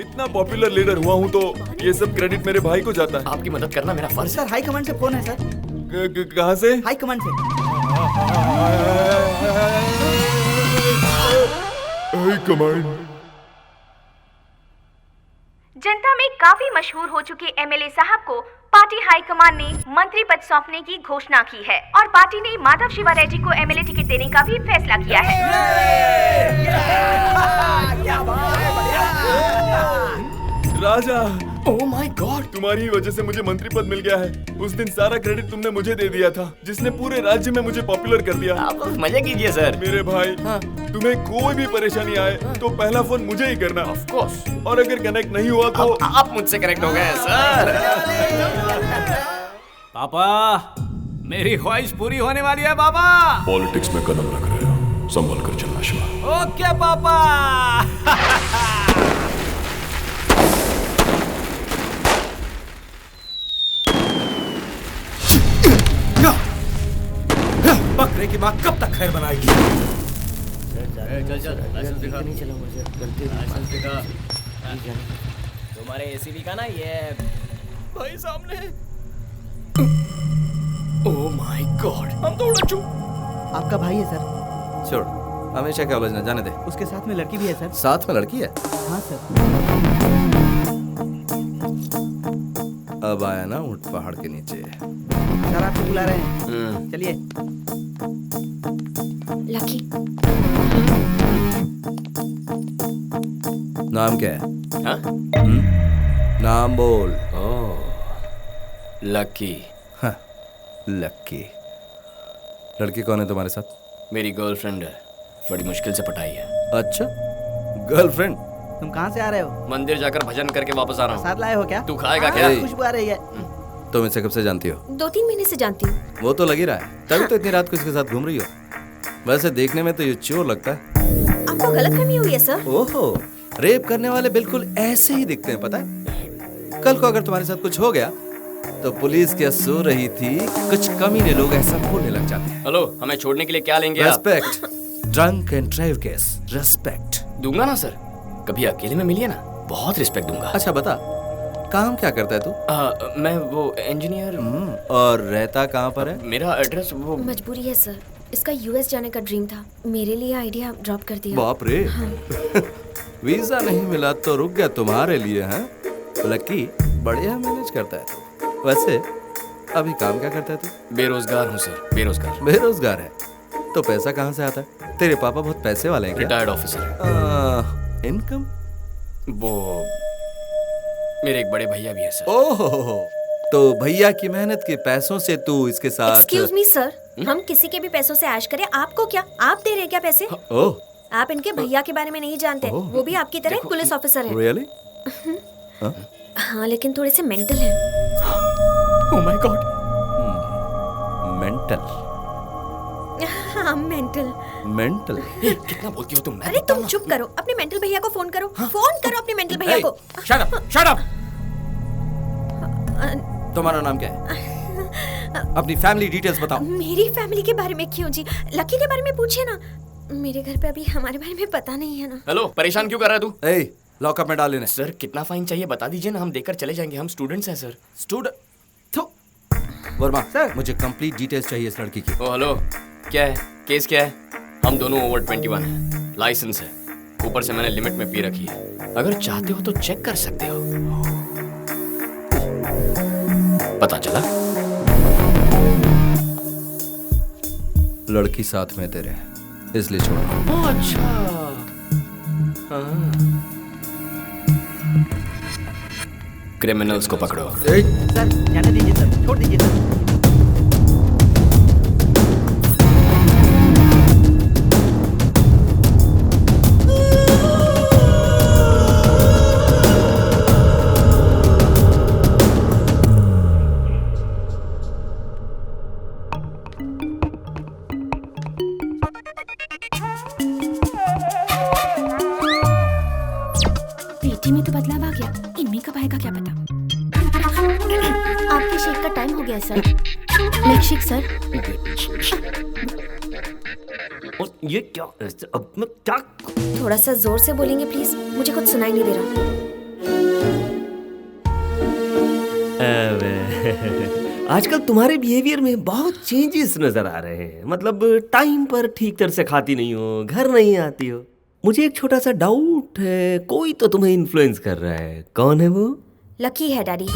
इतना popular leader हुआ हूँ तो ये सब क्रेडिट मेरे भाई को जाता है। आपकी मदद करना मेरा फर्ज है। सर हाई कमांड से फोन है सर। कहाँ से? हाई कमांड से। High command. जनता में काफी मशहूर हो चुके एमएलए साहब को पार्टी हाईकमान ने मंत्री पद सौंपने की घोषणा की है और पार्टी ने माधव शिवा रेड्डी को एमएलए टिकट देने का भी फैसला किया है। राजा, ओह माय गॉड, तुम्हारी ही वजह से मुझे मंत्री पद मिल गया है। उस दिन सारा क्रेडिट तुमने मुझे दे दिया था, जिसने पूरे राज्य में मुझे पॉपुलर कर दिया। आप मजे कीजिए सर। मेरे भाई, तुम्हें कोई भी परेशानी आए तो पहला फोन मुझे ही करना। Of course. और अगर कनेक्ट नहीं हुआ तो आप मुझसे कनेक्ट हो गए सर। पापा, मेरी ख्वाहिश पूरी होने वाली है पापा। पॉलिटिक्स में कदम रख रहे हो, संभल कर चलना शिवा। ओके पापा। बकरे की माँ कब तक खैर बनाएगी? तुम्हारे एसीबी का ना ये भाई सामने। ओह माय गॉड, हम तो उड़ चुके। आपका भाई है सर। छोड़, हमेशा क्या उलझना, जाने दे। उसके साथ में लड़की भी है सर। साथ में लड़की है? हाँ सर। अब आया ना ऊंट पहाड़ के नीचे। सर आपको बुला रहे हैं, चलिए। लकी। नाम क्या है? हाँ? नाम बोल। लकी। हाँ, लकी। लड़की कौन है तुम्हारे साथ? मेरी गर्लफ्रेंड है, बड़ी मुश्किल से पटाई है। अच्छा, गर्लफ्रेंड? तुम कहाँ से आ रहे हो? मंदिर जाकर भजन करके वापस आ रहा हूँ। साथ लाए हो क्या? तू खाएगा क्या? खुशबू आ रही है। तुम इसे कब से जानती हो? 2-3 महीने से जानती हूँ। वो तो लग ही रहा है, तभी तो इतनी रात को इसके साथ घूम रही हो। वैसे देखने में तो ये चोर लगता है। आपको गलतफहमी हुई है सर। ओहो, रेप करने वाले बिल्कुल ऐसे ही दिखते हैं, पता है? कल को अगर तुम्हारे साथ कुछ हो गया तो पुलिस क्या सो रही थी, कुछ कमीने लोग ऐसा बोलने लग जाते हैं। हेलो, हमें छोड़ने के लिए क्या लेंगे आप? Respect, drunk and drive case, respect दूंगा ना सर, कभी अकेले में मिलिए ना, बहुत रिस्पेक्ट दूंगा। अच्छा बता, काम क्या करता है तू? मैं वो इंजीनियर। और रहता कहाँ पर है? मेरा एड्रेस वो मजबूरी है सर, इसका यूएस जाने का ड्रीम था, मेरे लिए आइडिया ड्रॉप कर दिया। बाप रे। वीजा नहीं मिला तो रुक गया तुम्हारे लिए, हैं? लकी बढ़िया मैनेज करता है तू। वैसे अभी काम क्या करता है तू? बेरोजगार हूँ सर, बेरोजगार। बेरोजगार है तो पैसा कहाँ से आता है? तेरे पापा बहुत पैसे वाले हैं क्या? Retired officer. इनकम? वो मेरे एक बड़े भैया भी है सर। ओहो, तो भैया की मेहनत के पैसों से तू इसके साथ? एक्सक्यूज मी सर, हम किसी के भी पैसों से ऐश करें, आपको क्या? आप दे रहे हैं क्या पैसे? ओह, आप इनके भैया के बारे में नहीं जानते, वो भी आपकी तरह पुलिस ऑफिसर है। रियली? हाँ, लेकिन थोड़े से मेंटल है। Oh my God. मेंटल? हाँ, मेंटल। मेंटल? कितना बोलती हो तुम? अरे तुम चुप करो, अपने मेंटल भैया को फोन करो। फोन करो अपने मेंटल भैया को। Shut up, shut up. तुम्हारा नाम क्या है? अपनी फैमिली डिटेल्स बताओ। मेरी फैमिली के बारे में क्यों जी? लकी के बारे में पूछिए ना, मेरे घर पे अभी हमारे बारे में पता नहीं है ना। हेलो, परेशान क्यों कर रहा है तू? ए, लॉकअप में डाल लेने। सर कितना फाइन चाहिए बता दीजिए ना, हम देकर चले जाएंगे, हम स्टूडेंट्स हैं सर। स्टूडेंट? वर्मा सर, मुझे कंप्लीट डिटेल्स चाहिए इस लड़की की। ओ हेलो, क्या है केस, क्या है? हम दोनों ओवर 21 हैं, लाइसेंस है, ऊपर से मैंने लिमिट में पी रखी है। अगर चाहते हो तो चेक कर सकते हो। पता चला? लड़की साथ में तेरे, इसलिए छोड़। अच्छा। क्रिमिनल्स को पकड़ो। सर जाने दीजिए सर, छोड़ दीजिए सर। पेटी में तो बदलाव आ गया, इनमें कब आएगा क्या पता। आपके शेक का टाइम हो गया सर। Milk shake sir. और ये क्या? अब मैं क्या? थोड़ा सा जोर से बोलेंगे प्लीज, मुझे कुछ सुनाई नहीं दे रहा। आजकल तुम्हारे बिहेवियर में बहुत चेंजेस नजर आ रहे हैं। मतलब टाइम पर ठीक तरह से खाती नहीं हो, घर नहीं आती हो। मुझे एक छोटा सा डाउट है, कोई तो तुम्हें इन्फ्लुएंस कर रहा है। कौन है वो? लकी है डैडी।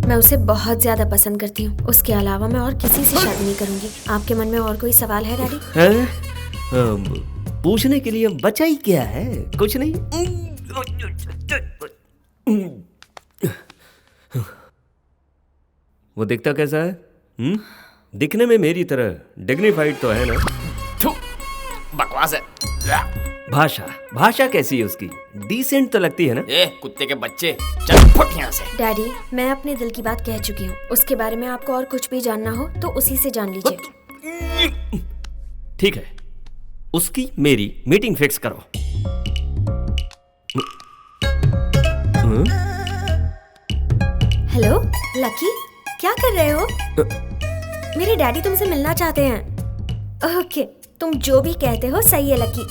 मैं उसे बहुत ज्यादा पसंद करती हूँ। उसके अलावा मैं और किसी से शादी नहीं करूंगी। आपके मन में और कोई सवाल है डैडी? पूछने के लिए बचा ही क्या है? कुछ नहीं। वो दिखता कैसा है? दिखने में मेरी तरह डिग्निफाइड तो है ना? बकवास है। भाषा कैसी है उसकी? डिसेंट तो लगती है ना? कुत्ते के बच्चे, चल फुट यहाँ से। डैडी, मैं अपने दिल की बात कह चुकी हूँ। उसके बारे में आपको और कुछ भी जानना हो तो उसी से जान लीजिए। ठीक है, उसकी मेरी मीटिंग फिक्स करो। हेलो लकी, क्या कर रहे हो? मेरे डैडी तुमसे मिलना चाहते हैं। ओके, तुम जो भी कहते हो सही है लकी।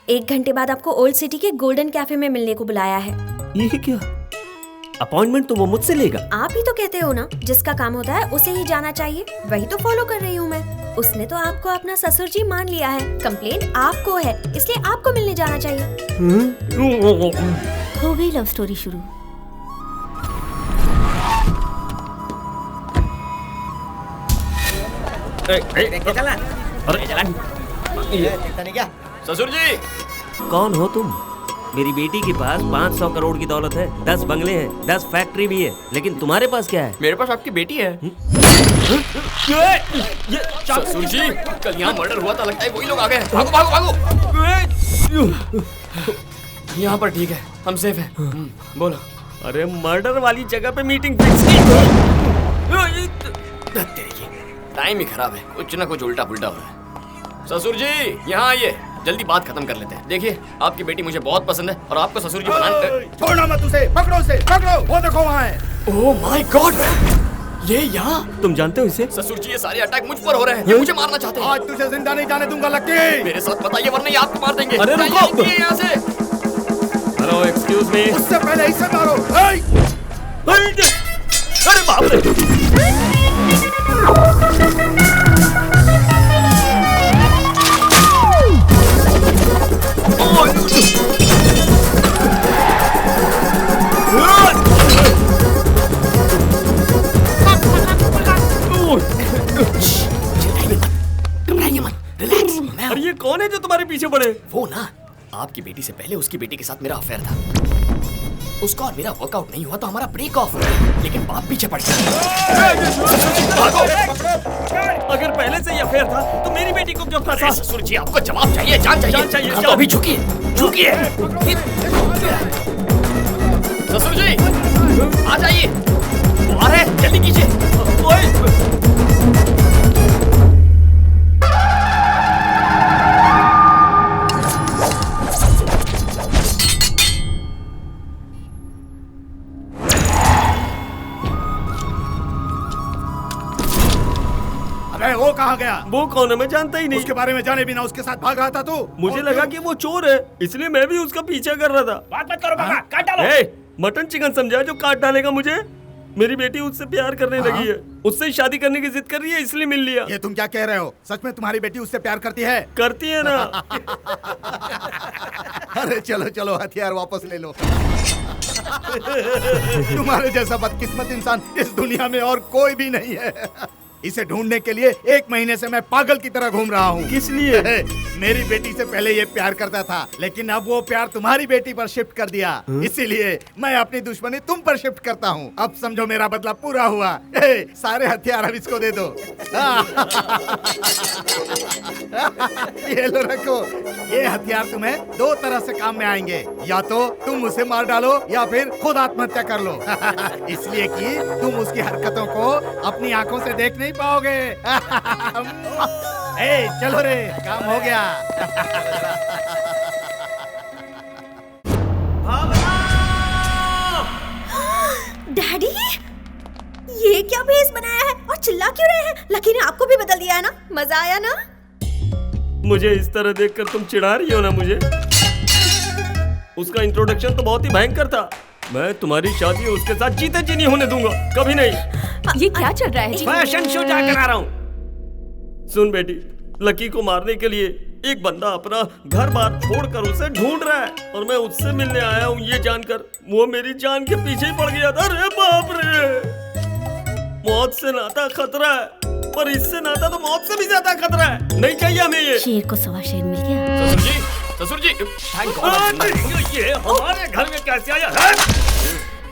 1 घंटे बाद आपको ओल्ड सिटी के गोल्डन कैफे में मिलने को बुलाया है। ये क्या? अपॉइंटमेंट तो वो मुझसे लेगा। आप ही तो कहते हो ना, जिसका काम होता है उसे ही जाना चाहिए। वही तो फॉलो कर रही हूँ मैं। उसने तो आपको अपना ससुर जी मान लिया है। कंप्लेंट आपको है, इसलिए आपको मिलने जाना चाहिए। हो गई लव स्टोरी शुरू। चला। अरे क्या? ससुर जी, कौन हो तुम? मेरी बेटी के पास 500 करोड़ की दौलत है, 10 बंगले हैं, 10 फैक्ट्री भी है, लेकिन तुम्हारे पास क्या है? मेरे पास आपकी बेटी है। ससुर जी, कल यहाँ मर्डर हुआ था, लगता है वही लोग आ गए। भागो भागो भागो। यहाँ पर ठीक है, हम सेफ हैं। बोलो। अरे मर्डर वाली जगह पे मीटिंग फिक्स की। टाइम ही खराब है, कुछ ना कुछ उल्टा पुल्टा हो रहा है। ससुर जी, यहाँ आइए, जल्दी बात खत्म कर लेते हैं। देखिए, आपकी बेटी मुझे बहुत पसंद है और आपको ससुर जी बनाने। छोड़ना मत उसे, पकड़ो उसे, पकड़ो। वो देखो वहाँ है। ओह माय गॉड, ये यहाँ? तुम जानते हो इसे? ससुर जी, ये सारे अटैक मुझ पर हो रहे हैं। ये मुझे मारना चाहते हैं। आज तुझे जिंदा नहीं जाने दूंगा लकी। मेरे साथ बताइए, वरना ये आपको मार देंगे। अरे रुको यहाँ से। Hello, excuse me. उससे पहले इसे मारो। अरे बाप रे। अरे ये कौन है जो तुम्हारे पीछे पड़े? वो ना, आपकी बेटी से पहले उसकी बेटी के साथ मेरा अफेयर था। उसका और मेरा वर्कआउट नहीं हुआ तो हमारा ब्रेक ऑफ हो गया, लेकिन बाप पीछे पड़ गया। अगर पहले से ही अफेयर था तो मेरी बेटी को क्यों फंसा? ससुर जी, आपको जवाब चाहिए, जान चाहिए। तो अभी झुकिए। ससुर जी, आ जाइए। आ रहे, जल्दी कीजिए। अरे वो कहाँ गया? वो कौन है? मैं जानता ही नहीं। उसके बारे में जाने बिना उसके साथ भाग रहा था तू? मुझे लगा कि वो चोर है, इसलिए मैं भी उसका पीछा कर रहा था। बात मत करो बाबा, काट डालो। मटन चिकन समझा जो काट डालेगा मुझे? मेरी बेटी उससे प्यार करने लगी है, उससे शादी करने की जिद कर रही है, इसलिए मिल लिया। ये तुम क्या कह रहे हो? सच में तुम्हारी बेटी उससे प्यार करती है? करती है ना। अरे चलो चलो, हथियार वापस ले लो। तुम्हारे जैसा बदकिस्मत इंसान इस दुनिया में और कोई भी नहीं है। इसे ढूंढने के लिए 1 महीने से मैं पागल की तरह घूम रहा हूँ। किस लिए? मेरी बेटी से पहले ये प्यार करता था, लेकिन अब वो प्यार तुम्हारी बेटी पर शिफ्ट कर दिया। इसीलिए मैं अपनी दुश्मनी तुम पर शिफ्ट करता हूँ। अब समझो मेरा बदला पूरा हुआ। सारे हथियार अब इसको दे दो। ये लो, रखो। ये हथियार तुम्हें 2 तरह से काम में आएंगे। या तो तुम उसे मार डालो या फिर खुद आत्महत्या कर लो। इसलिए कि तुम उसकी हरकतों को अपनी आंखों से देख नहीं पाओगे। चलो रे, काम हो गया। डैडी, ये क्या भेस बनाया है और चिल्ला क्यों रहे हैं? लकी ने आपको भी बदल दिया है ना? मजा आया ना? मुझे इस तरह देखकर तुम चिढ़ा रही हो ना मुझे? उसका इंट्रोडक्शन तो बहुत ही भयंकर था। मैं तुम्हारी शादी उसके साथ जीते जी नहीं होने दूंगा, कभी नहीं। ये क्या चल रहा है जी? फैशन शो जा करा रहा हूँ। सुन बेटी, लकी को मारने के लिए एक बंदा अपना घर बार छोड़कर उसे ढूंढ रहा है और मैं उससे मिलने आया हूँ ये जानकर वो मेरी जान के पीछे ही पड़ गया था। अरे बाप रे, मौत से नाता खतरा है, पर इससे नाता तो मौत से भी ज्यादा खतरा है। नहीं चाहिए हमें ये। शेर को सवा शेर मिल गया। ससुर जी, थैंक गॉड। ये हमारे घर में कैसे आया है?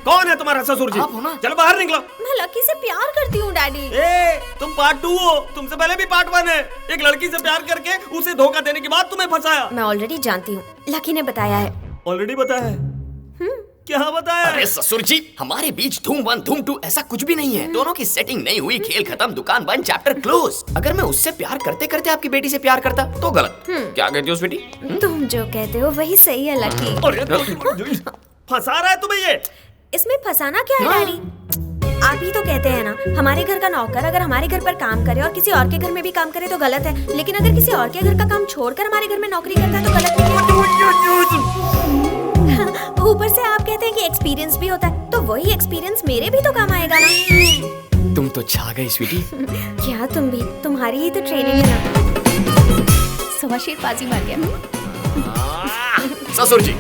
कौन है तुम्हारा ससुर जी? आप हो ना? चलो बाहर निकलो। मैं लकी से प्यार करती हूँ डैडी। ए, तुम पार्ट 2 हो, तुमसे पहले भी पार्ट 1 है। एक लड़की से प्यार करके उसे धोखा देने के बाद तुम्हें फंसाया। मैं ऑलरेडी जानती हूँ, लकी ने बताया है। ऑलरेडी बताया है? क्या बताया? अरे ससुर जी, हमारे बीच धूम 1 धूम 2 ऐसा कुछ भी नहीं है। दोनों की सेटिंग नहीं हुई, खेल खत्म, दुकान बंद, चैप्टर क्लोज। अगर मैं उससे प्यार करते करते आपकी बेटी से प्यार करता तो गलत। क्या कहती हो उस बेटी? तुम जो कहते हो वही सही है लकी। अरे फंसा रहा है तुम्हें ये? इसमें फंसाना क्या है डैडी? आप ही तो कहते हैं ना, हमारे घर का नौकर अगर हमारे घर पर काम करे और किसी और के घर में भी काम करे तो गलत है, लेकिन अगर किसी और के घर का काम छोड़कर हमारे घर में नौकरी करता है तो गलत नहीं है। ऊपर से आप कहते हैं कि एक्सपीरियंस भी होता है, तो वही एक्सपीरियंस मेरे भी तो काम आएगा ना। तुम तो छा गई स्वीटी। क्या तुम भी? तुम्हारी ही तो ट्रेनिंग है ना। सवा शेर बाजी मार गया। ससुर जी,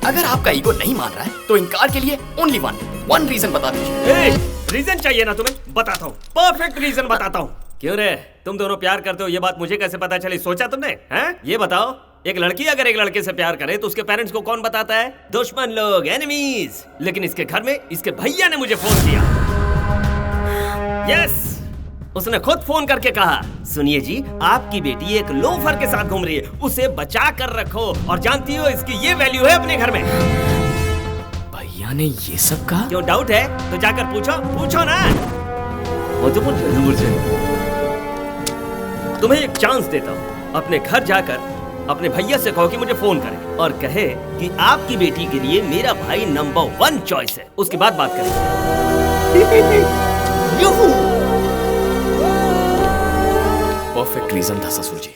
अगर आपका ईगो नहीं मान रहा है तो इनकार के लिए ओनली वन रीजन बता दीजिए। रीजन चाहिए ना तुम्हें? बताता हूँ, परफेक्ट रीजन बताता हूँ। क्यों रे, तुम दोनों प्यार करते हो ये बात मुझे कैसे पता चली? सोचा तुमने? हैं? ये बताओ, एक लड़की अगर एक लड़के से प्यार करे तो उसके पेरेंट्स को कौन बताता है? दुश्मन लोग, एनिमीज। लेकिन इसके घर में इसके भैया ने मुझे फोन किया। यस, उसने खुद फोन करके कहा, सुनिए जी, आपकी बेटी एक लोफर के साथ घूम रही है, उसे बचा कर रखो। और जानती हो इसकी ये वैल्यू है अपने घर में। भैया ने ये सब कहा? क्यों डाउट है तो जाकर पूछो ना। वो तो तुम्हें एक चांस देता हूँ, अपने घर जाकर अपने भैया से कहो कि मुझे फोन करे और कहे कि आपकी बेटी के लिए मेरा भाई नंबर 1 चॉइस है। उसके बाद बात करेंगे। परफेक्ट रीजन था ससुर जी।